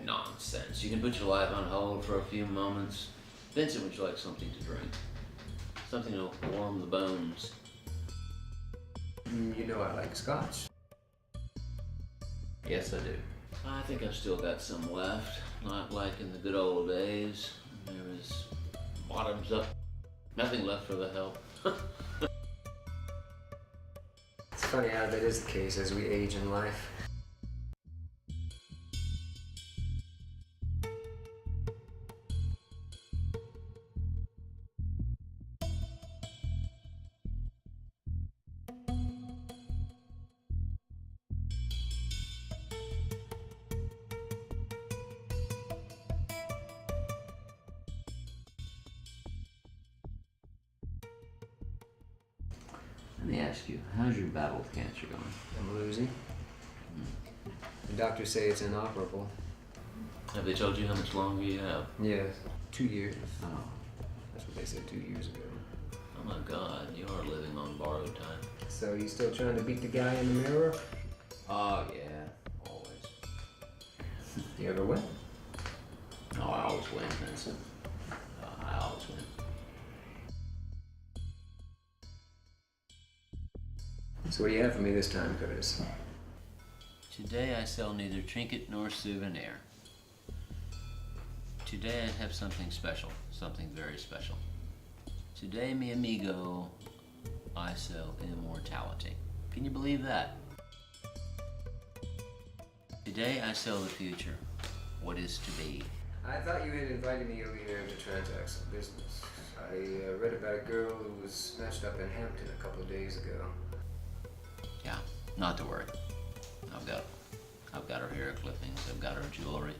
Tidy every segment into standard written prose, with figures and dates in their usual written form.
Nonsense. You can put your life on hold for a few moments. Vincent, would you like something to drink? Something to warm the bones. You know I like scotch. Yes, I do. I think I've still got some left. Not like in the good old days. There was bottoms up. Nothing left for the help. It's funny how that is the case as we age in life. Let me ask you, how's your battle with cancer going? I'm losing. The doctors say it's inoperable. Have they told you how much longer you have? Yes, 2 years. Oh. That's what they said 2 years ago. Oh my God, you are living on borrowed time. So you still trying to beat the guy in the mirror? Oh yeah, always. You ever win? Oh, I always win, Vincent. I always win. So what do you have for me this time, Curtis? Today I sell neither trinket nor souvenir. Today I have something special, something very special. Today, mi amigo, I sell immortality. Can you believe that? Today I sell the future, what is to be. I thought you had invited me over here to transact some business. I read about a girl who was snatched up in Hampton a couple of days ago. Yeah, not to worry. I've got her hair clippings, I've got her jewelry,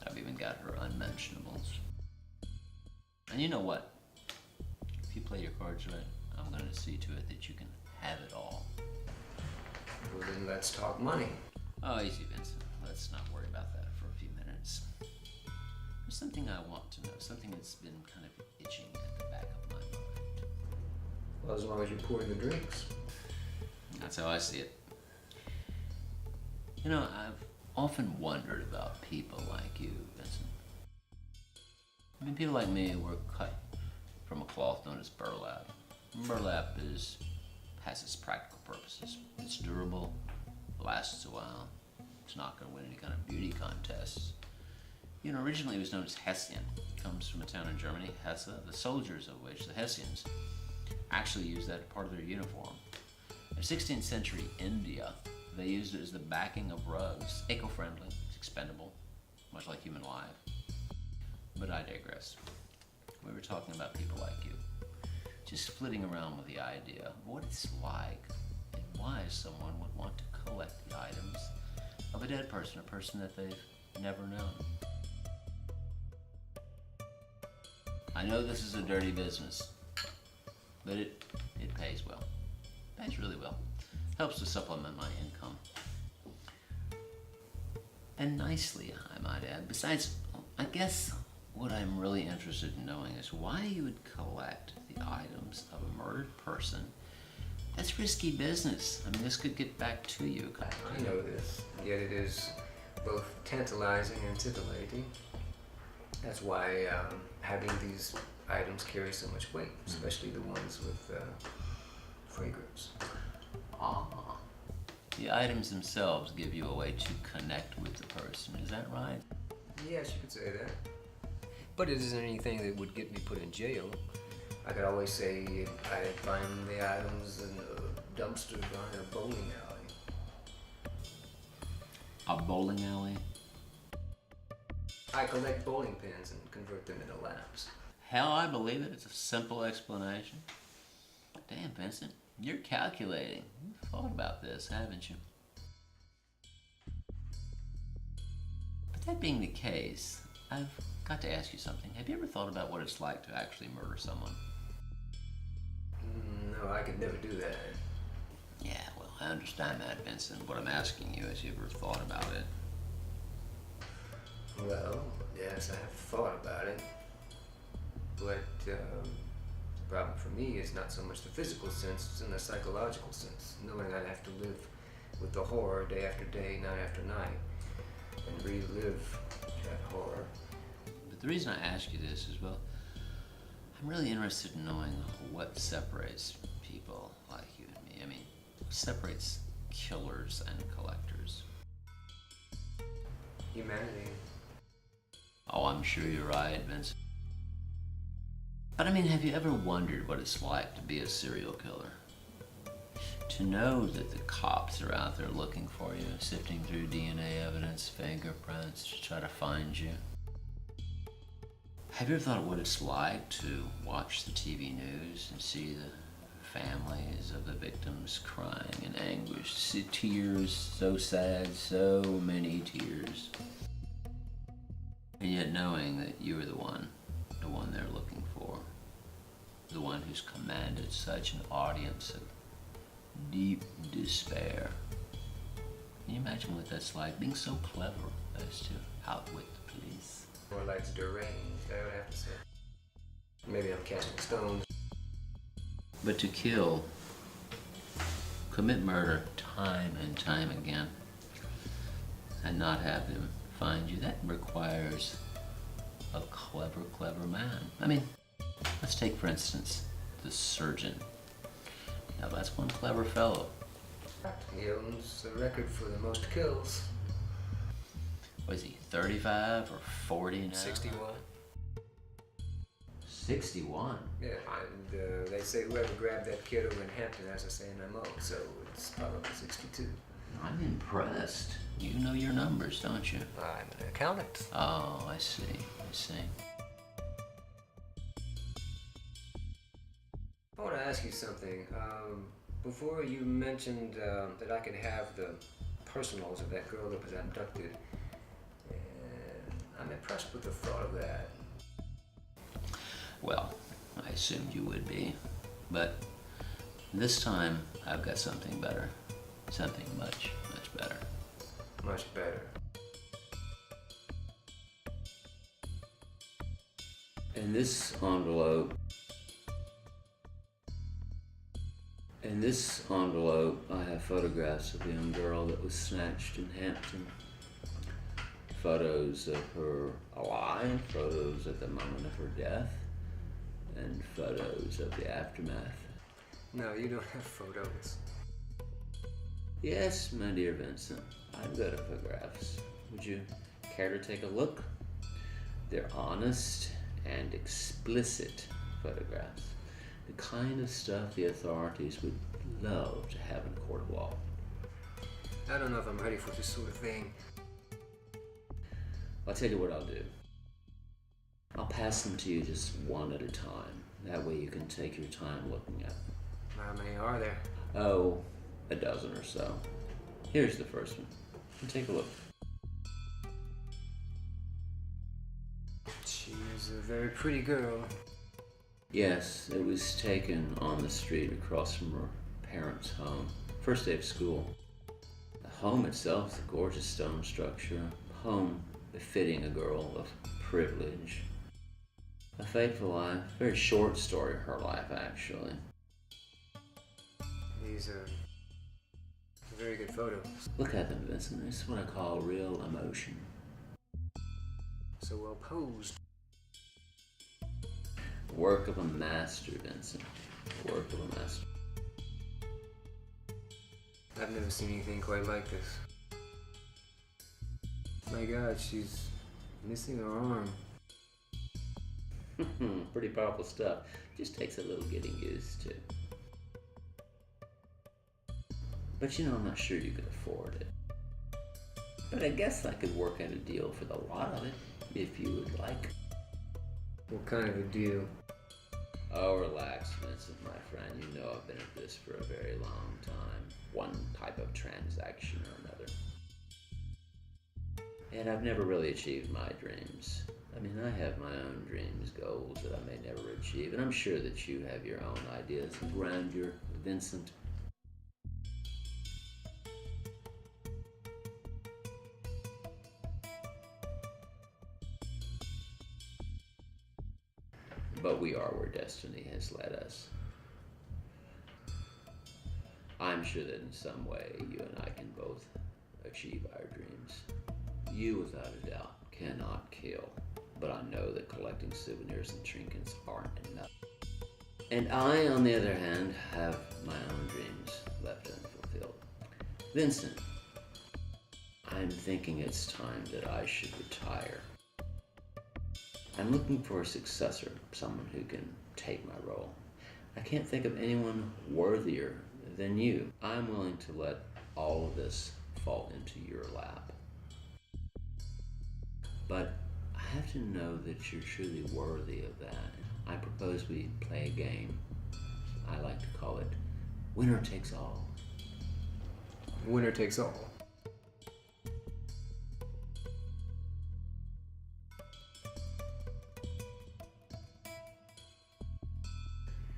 I've even got her unmentionables. And you know what? If you play your cards right, I'm going to see to it that you can have it all. Well, then let's talk money. Oh, easy, Vincent. Let's not worry about that for a few minutes. There's something I want to know, something that's been kind of itching at the back of my mind. Well, as long as you pour in the drinks. That's how I see it. You know, I've often wondered about people like you, Vincent. I mean, people like me were cut from a cloth known as burlap. Burlap has its practical purposes. It's durable, lasts a while. It's not going to win any kind of beauty contests. You know, originally it was known as Hessian. It comes from a town in Germany, Hesse, the soldiers of which, the Hessians, actually used that as part of their uniform. In 16th century India, they used it as the backing of rugs. Eco-friendly, it's expendable, much like human life. But I digress. We were talking about people like you, just flitting around with the idea of what it's like and why someone would want to collect the items of a dead person, a person that they've never known. I know this is a dirty business, but it pays well. It pays really well. Helps to supplement my income. And nicely, I might add. Besides, I guess what I'm really interested in knowing is why you would collect the items of a murdered person. That's risky business. I mean, this could get back to you. I know this, yet it is both tantalizing and titillating. That's why having these items carry so much weight, especially the ones with fragrance. Ah, the items themselves give you a way to connect with the person, is that right? Yes, you could say that. But it isn't anything that would get me put in jail. I could always say I find the items in a dumpster behind a bowling alley. A bowling alley? I collect bowling pins and convert them into laps. Hell, I believe it. It's a simple explanation. Damn, Vincent, you're calculating. You've thought about this, haven't you? But that being the case, I've got to ask you something. Have you ever thought about what it's like to actually murder someone? No, I could never do that. Yeah, well, I understand that, Vincent. What I'm asking you is, you ever thought about it? Well, yes, I have thought about it. But the problem for me is not so much the physical sense, it's in the psychological sense. Knowing I'd have to live with the horror day after day, night after night, and relive that horror. But the reason I ask you this is, well, I'm really interested in knowing what separates people like you and me. I mean, what separates killers and collectors? Humanity. Oh, I'm sure you're right, Vincent. But I mean, have you ever wondered what it's like to be a serial killer? To know that the cops are out there looking for you, sifting through DNA evidence, fingerprints to try to find you. Have you ever thought what it's like to watch the TV news and see the families of the victims crying in anguish, see tears, so sad, so many tears, and yet knowing that you are the one they're looking for, the one who's commanded such an audience of deep despair. Can you imagine what that's like, being so clever as to outwit the police? More like it's deranged, I would have to say. Maybe I'm catching stones. But to kill, commit murder time and time again, and not have them find you, that requires a clever, clever man. I mean, let's take, for instance, the surgeon. Now that's one clever fellow. He owns the record for the most kills. What is he, 35 or 40 now? 61. 61? Yeah, and they say whoever grabbed that kid over in Hampton has the same MO, so it's probably 62. I'm impressed. You know your numbers, don't you? I'm an accountant. Oh, I see. I want to ask you something. Before you mentioned that I could have the personals of that girl that was abducted, and I'm impressed with the thought of that. Well, I assumed you would be, but this time I've got something better. Something much, much better. Much better. In this envelope, I have photographs of the young girl that was snatched in Hampton. Photos of her alive, photos at the moment of her death, and photos of the aftermath. No, you don't have photos. Yes, my dear Vincent, I've got photographs. Would you care to take a look? They're honest and explicit photographs. The kind of stuff the authorities would love to have in a court of law. I don't know if I'm ready for this sort of thing. I'll tell you what I'll do. I'll pass them to you just one at a time. That way you can take your time looking at them. How many are there? Oh, a dozen or so. Here's the first one. Take a look. She's a very pretty girl. Yes, it was taken on the street across from her parents' home. First day of school. The home itself is a gorgeous stone structure. A home befitting a girl of privilege. A faithful life. Very short story of her life, actually. These are very good photos. Look at them, Vincent. This is what I call real emotion. So well posed. Work of a master, Vincent. Work of a master. I've never seen anything quite like this. My God, she's missing her arm. Pretty powerful stuff. Just takes a little getting used to. But you know, I'm not sure you could afford it. But I guess I could work out a deal for the lot of it, if you would like. What kind of a deal? Oh, relax, Vincent, my friend. You know I've been at this for a very long time. One type of transaction or another. And I've never really achieved my dreams. I mean, I have my own dreams, goals that I may never achieve. And I'm sure that you have your own ideas of grandeur, Vincent. But we are where destiny has led us. I'm sure that in some way you and I can both achieve our dreams. You, without a doubt, cannot kill, but I know that collecting souvenirs and trinkets aren't enough. And I, on the other hand, have my own dreams left unfulfilled. Vincent, I'm thinking it's time that I should retire. I'm looking for a successor, someone who can take my role. I can't think of anyone worthier than you. I'm willing to let all of this fall into your lap. But I have to know that you're truly worthy of that. I propose we play a game. I like to call it winner takes all. Winner takes all.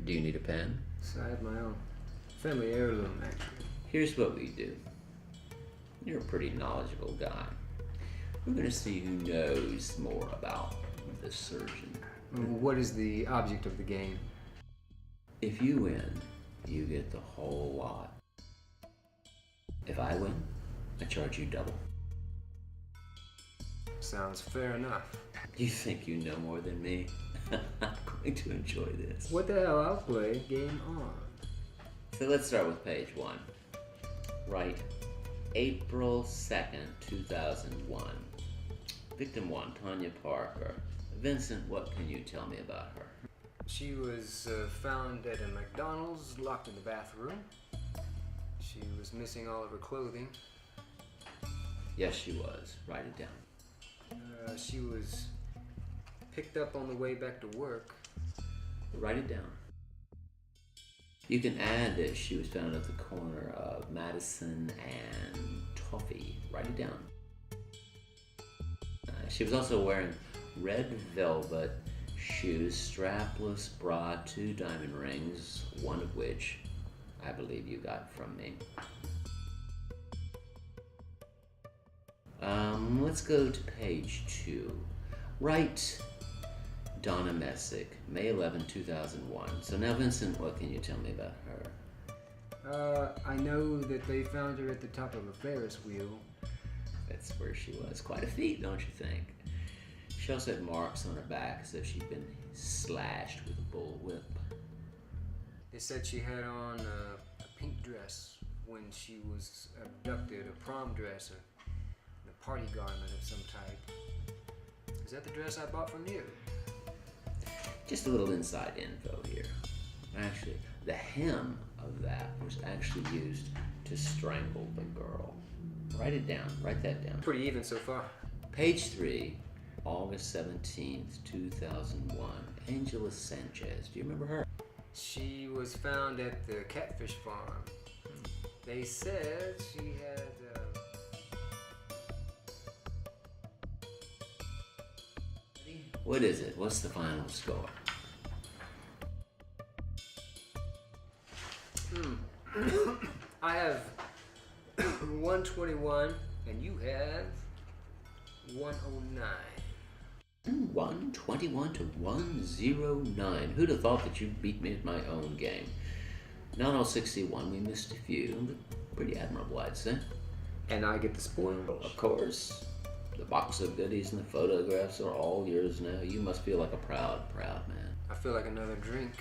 Do you need a pen? So I have my own family heirloom, actually. Here's what we do. You're a pretty knowledgeable guy. We're going to see who knows more about the surgeon. What is the object of the game? If you win, you get the whole lot. If I win, I charge you double. Sounds fair enough. You think you know more than me? I'm going to enjoy this. What the hell? I'll play. Game on. So let's start with page 1. Right. April 2nd, 2001. Victim 1, Tanya Parker. Vincent, what can you tell me about her? She was found at a McDonald's, locked in the bathroom. She was missing all of her clothing. Yes, she was. Write it down. She was picked up on the way back to work. Write it down. You can add that she was found at the corner of Madison and Toffee. Write it down. She was also wearing red velvet shoes, strapless bra, 2 diamond rings, one of which I believe you got from me. Let's go to page 2. Write Donna Messick, May 11, 2001. So now, Vincent, what can you tell me about her? I know that they found her at the top of a Ferris wheel. That's where she was. Quite a feat, don't you think? She also had marks on her back as if she'd been slashed with a bullwhip. They said she had on a pink dress when she was abducted, a prom dress, a party garment of some type. Is that the dress I bought from you? Just a little inside info here. Actually, the hem of that was actually used to strangle the girl. Write it down. Write that down. Pretty even so far. Page 3, August 17th, 2001. Angela Sanchez. Do you remember her? She was found at the catfish farm. They said she had... What is it? What's the final score? I have 121, and you have 109. 121 to 109. Who'd have thought that you'd beat me at my own game? Not all 61, we missed a few, but pretty admirable, I'd say. And I get the spoils. Of course. The box of goodies and the photographs are all yours now. You must feel like a proud, proud man. I feel like another drink.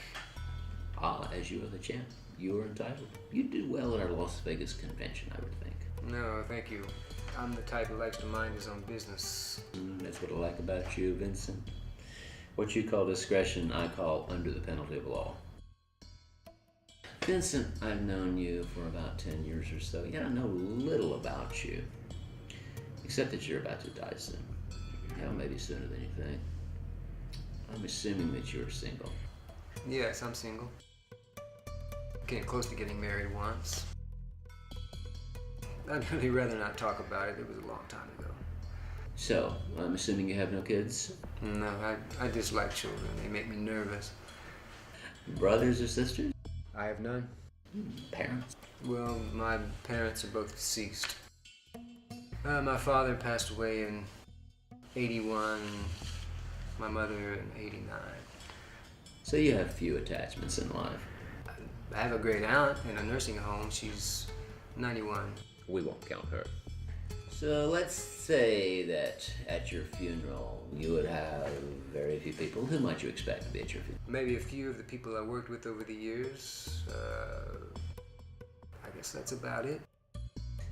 Ah, as you are the champ, you are entitled. You'd do well at our Las Vegas convention, I would think. No, thank you. I'm the type who likes to mind his own business. That's what I like about you, Vincent. What you call discretion, I call under the penalty of law. Vincent, I've known you for about 10 years or so, yet I know little about you. Except that you're about to die soon. Yeah, maybe sooner than you think. I'm assuming that you're single. Yes, I'm single. Came close to getting married once. I'd really rather not talk about it. It was a long time ago. So, I'm assuming you have no kids? No, I dislike children. They make me nervous. Brothers or sisters? I have none. Parents? Well, my parents are both deceased. My father passed away in 81, my mother in 89. So you have few attachments in life. I have a great aunt in a nursing home. She's 91. We won't count her. So let's say that at your funeral you would have very few people. Who might you expect to be at your funeral? Maybe a few of the people I worked with over the years. I guess that's about it.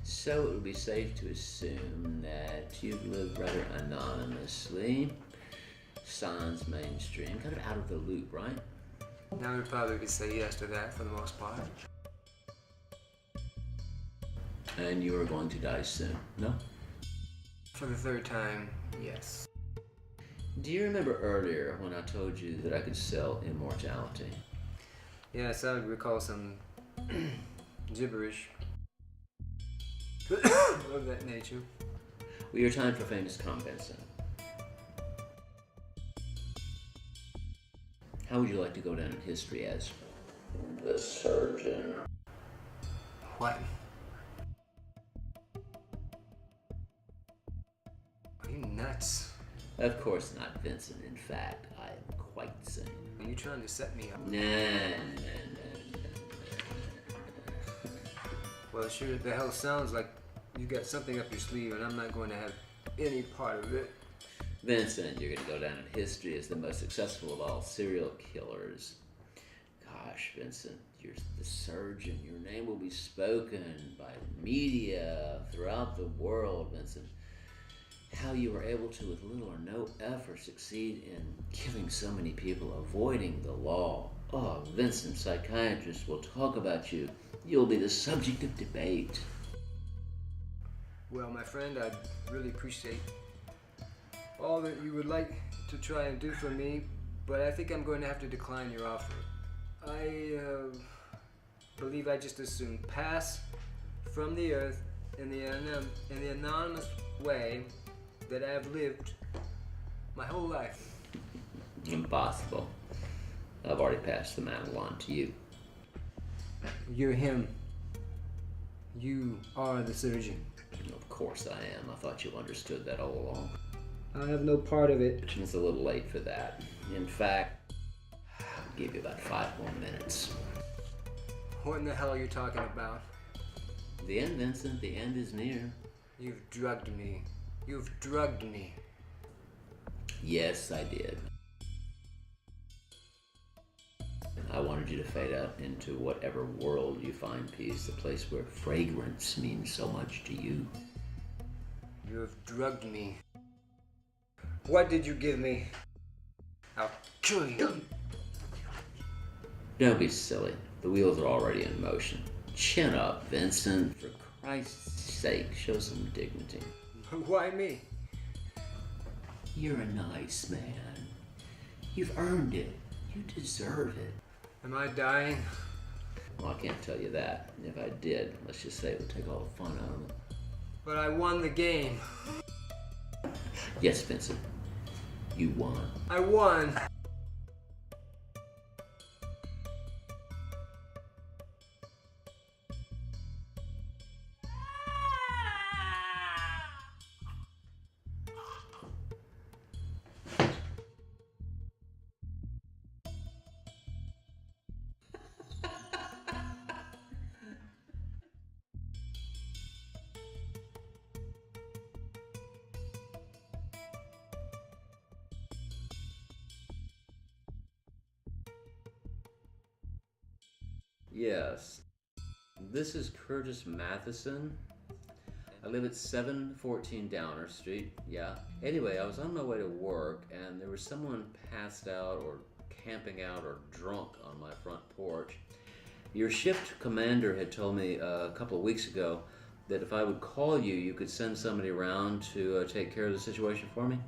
So it would be safe to assume that you've lived rather anonymously, sans mainstream, kind of out of the loop, right? Now we'd probably say yes to that for the most part. And you are going to die soon, no? For the third time, yes. Do you remember earlier when I told you that I could sell immortality? Yes, I would recall some gibberish of that nature. Well, your time for fame has come, Vincent. How would you like to go down in history as the surgeon? What? Are you nuts? Of course not, Vincent. In fact, I am quite sane. Are you trying to set me up? Nah. Well, it sure the hell sounds like you got something up your sleeve, and I'm not going to have any part of it. Vincent, you're going to go down in history as the most successful of all serial killers. Gosh, Vincent, you're the surgeon. Your name will be spoken by media throughout the world, Vincent. How you were able to, with little or no effort, succeed in killing so many people, avoiding the law. Oh, Vincent, psychiatrists will talk about you. You'll be the subject of debate. Well, my friend, I'd really appreciate all that you would like to try and do for me, but I think I'm going to have to decline your offer. I believe I just as soon pass from the earth in the anonymous way that I've lived my whole life. Impossible. I've already passed the mantle on to you. You're him. You are the surgeon. Of course I am. I thought you understood that all along. I have no part of it. It's a little late for that. In fact, I'll give you about 5 more minutes. What in the hell are you talking about? The end, Vincent. The end is near. You've drugged me. You've drugged me. Yes, I did. I wanted you to fade out into whatever world you find peace, the place where fragrance means so much to you. You have drugged me. What did you give me? I'll kill you. Don't be silly. The wheels are already in motion. Chin up, Vincent. For Christ's sake, show some dignity. Why me? You're a nice man. You've earned it. You deserve it. Am I dying? Well, I can't tell you that. If I did, let's just say it would take all the fun out of it. But I won the game. Yes, Vincent. You won. I won. Yes. This is Curtis Matheson. I live at 714 Downer Street. Yeah. Anyway, I was on my way to work and there was someone passed out or camping out or drunk on my front porch. Your shift commander had told me a couple of weeks ago that if I would call you, you could send somebody around to take care of the situation for me.